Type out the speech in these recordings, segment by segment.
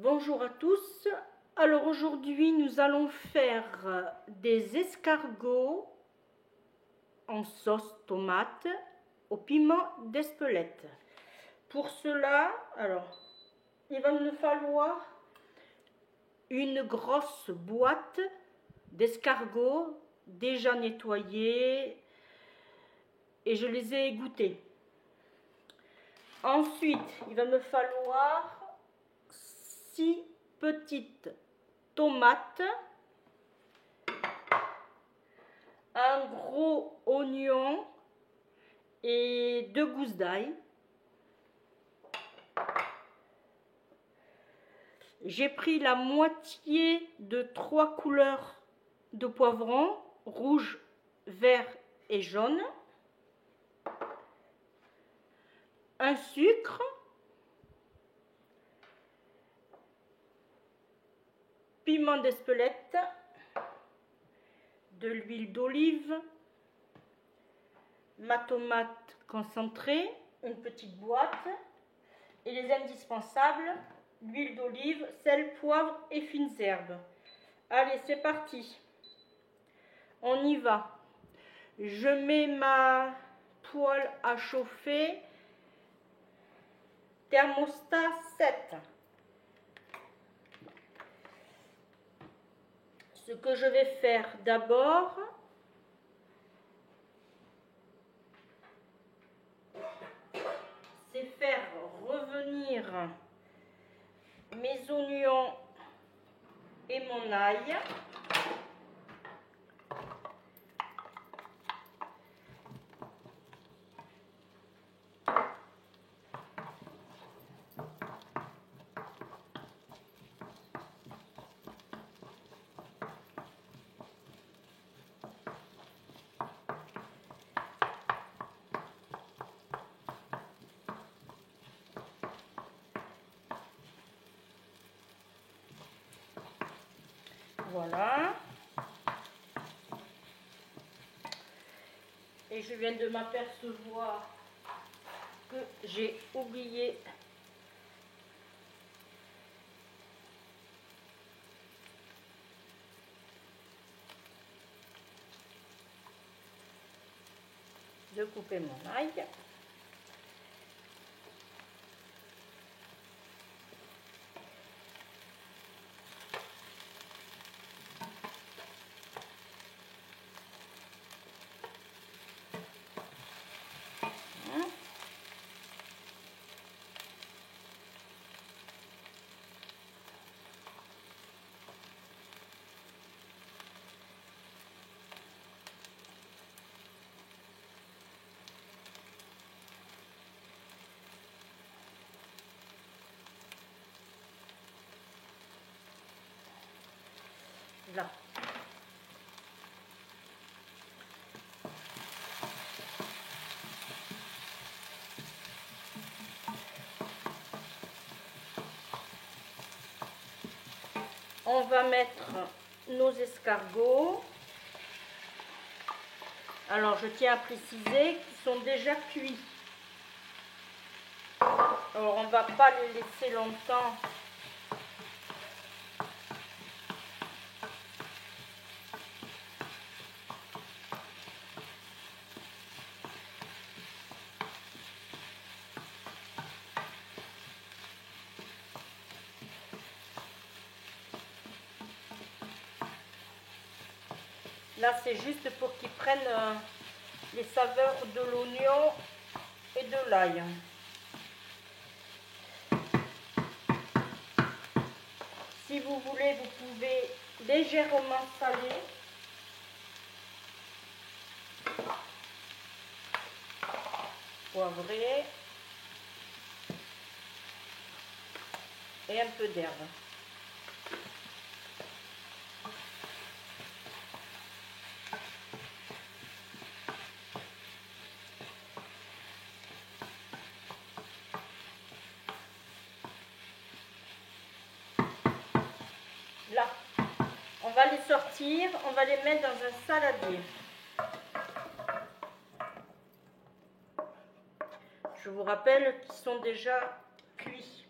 Bonjour à tous. Alors aujourd'hui nous allons faire des escargots en sauce tomate au piment d'Espelette. Pour cela, il va me falloir une grosse boîte d'escargots déjà nettoyés et je les ai égouttés. Ensuite, il va me falloir 6 petites tomates, un gros oignon et 2 gousses d'ail. J'ai pris la moitié de 3 couleurs de poivrons, rouge, vert et jaune, un sucre, piment d'Espelette, de l'huile d'olive, ma tomate concentrée, une petite boîte, et les indispensables, l'huile d'olive, sel, poivre et fines herbes. Allez, c'est parti. On y va. Je mets ma poêle à chauffer, thermostat 7. Ce que je vais faire d'abord, c'est faire revenir mes oignons et mon ail. Voilà. Et je viens de m'apercevoir que j'ai oublié de couper mon ail. Là. On va mettre nos escargots. Alors je tiens à préciser qu'ils sont déjà cuits. Alors on ne va pas les laisser longtemps. Là, c'est juste pour qu'ils prennent les saveurs de l'oignon et de l'ail. Si vous voulez, vous pouvez légèrement saler. Poivrer. Et un peu d'herbe. Là, on va les sortir, on va les mettre dans un saladier. Je vous rappelle qu'ils sont déjà cuits.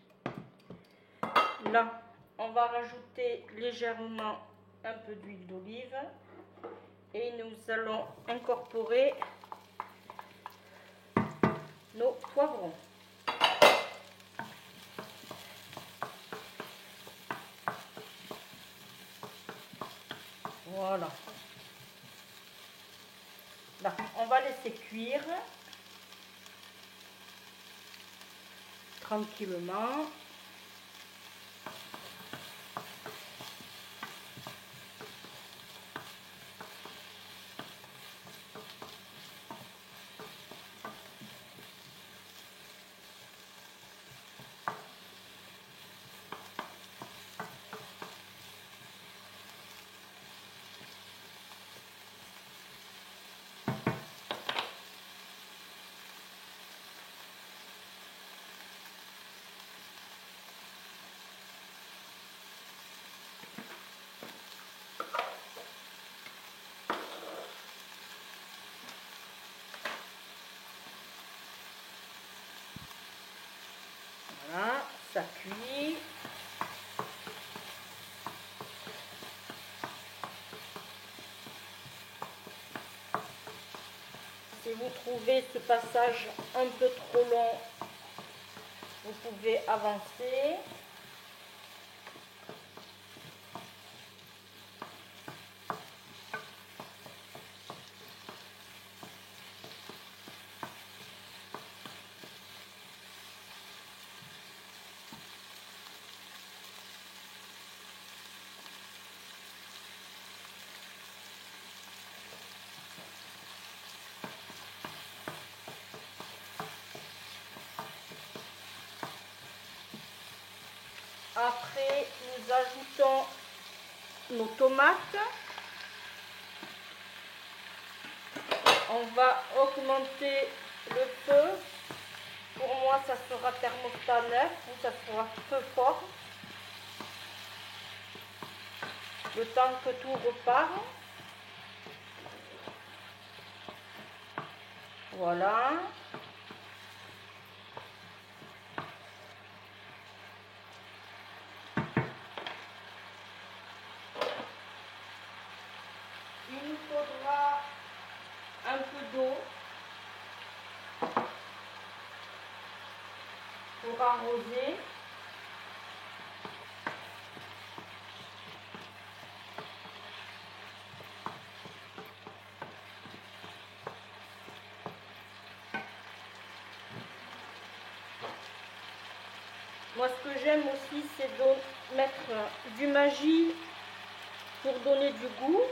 Là, on va rajouter légèrement un peu d'huile d'olive et nous allons incorporer nos poivrons. Voilà. Là, on va laisser cuire tranquillement. Voilà, ça cuit. Si vous trouvez ce passage un peu trop long, vous pouvez avancer. Après, nous ajoutons nos tomates. On va augmenter le feu. Pour moi, ça sera thermostat 9 ou ça sera peu fort. Le temps que tout repart. Voilà. Il nous faudra un peu d'eau pour arroser. Moi, ce que j'aime aussi, c'est de mettre du Maggi pour donner du goût.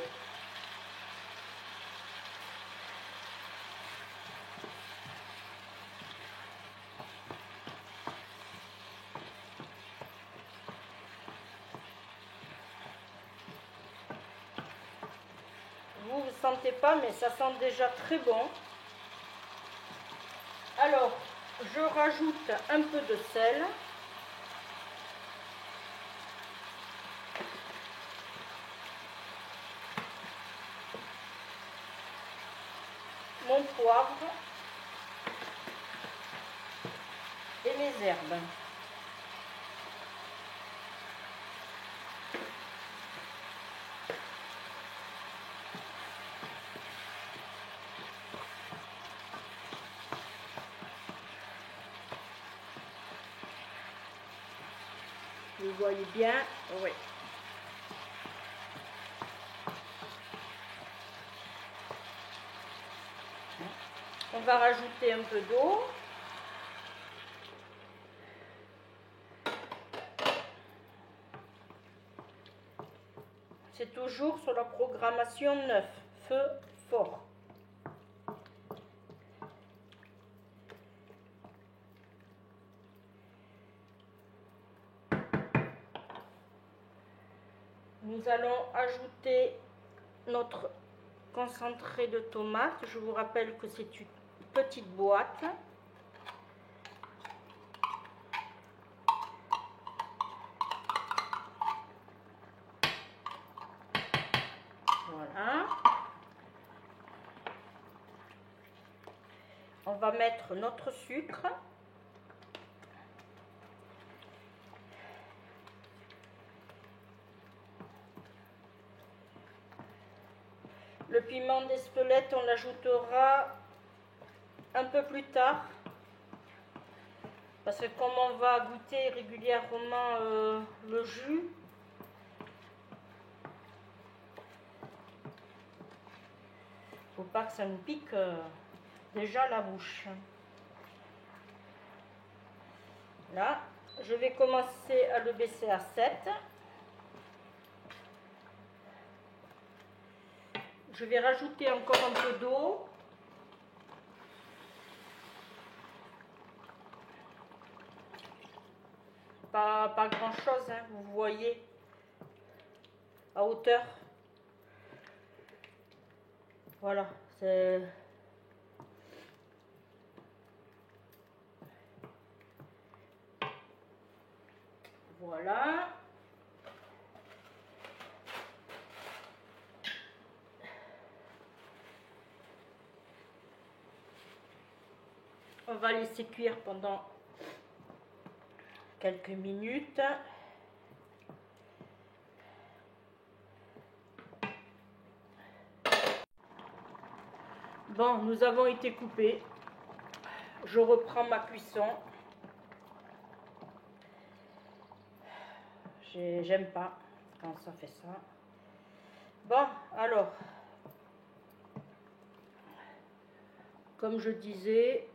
Vous ne sentez pas, mais ça sent déjà très bon. Alors, je rajoute un peu de sel. Mon poivre et mes herbes. Vous voyez bien, oui. On va rajouter un peu d'eau. C'est toujours sur la programmation 9, feu fort. Nous allons ajouter notre concentré de tomates. Je vous rappelle que c'est une petite boîte. Voilà. On va mettre notre sucre. Le piment d'Espelette, on l'ajoutera un peu plus tard. Parce que comme on va goûter régulièrement le jus, faut pas que ça nous pique déjà la bouche. Là, je vais commencer à le baisser à 7. Je vais rajouter encore un peu d'eau. Pas grand chose, hein, vous voyez, à hauteur. Voilà, c'est... Voilà. On va laisser cuire pendant quelques minutes. Bon, nous avons été coupés. Je reprends ma cuisson. J'aime pas quand ça fait ça. Bon, alors, comme je disais,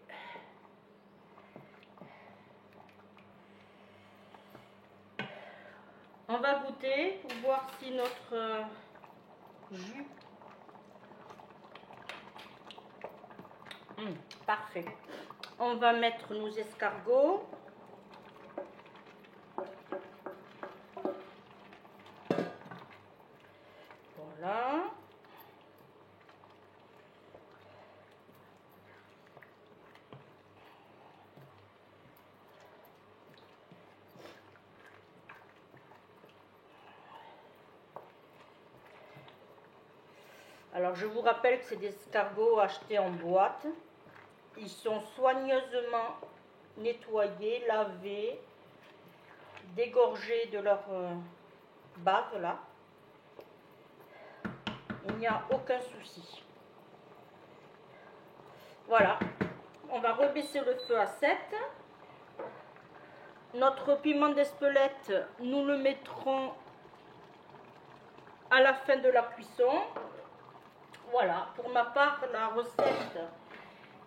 on va goûter pour voir si notre jus... parfait. On va mettre nos escargots. Voilà. Alors je vous rappelle que c'est des escargots achetés en boîte. Ils sont soigneusement nettoyés, lavés, dégorgés de leur bave là. Il n'y a aucun souci. Voilà, on va rebaisser le feu à 7. Notre piment d'Espelette, nous le mettrons à la fin de la cuisson. Voilà, pour ma part, la recette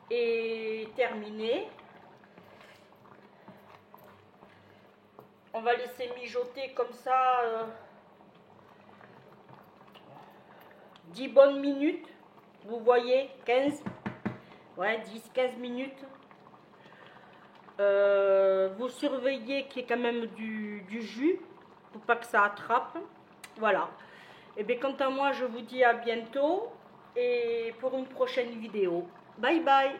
est terminée. On va laisser mijoter comme ça 10 bonnes minutes. Vous voyez, 15, ouais, 10-15 minutes. Vous surveillez qu'il y ait quand même du jus pour pas que ça attrape. Voilà. Et bien quant à moi, je vous dis à bientôt et pour une prochaine vidéo. Bye bye.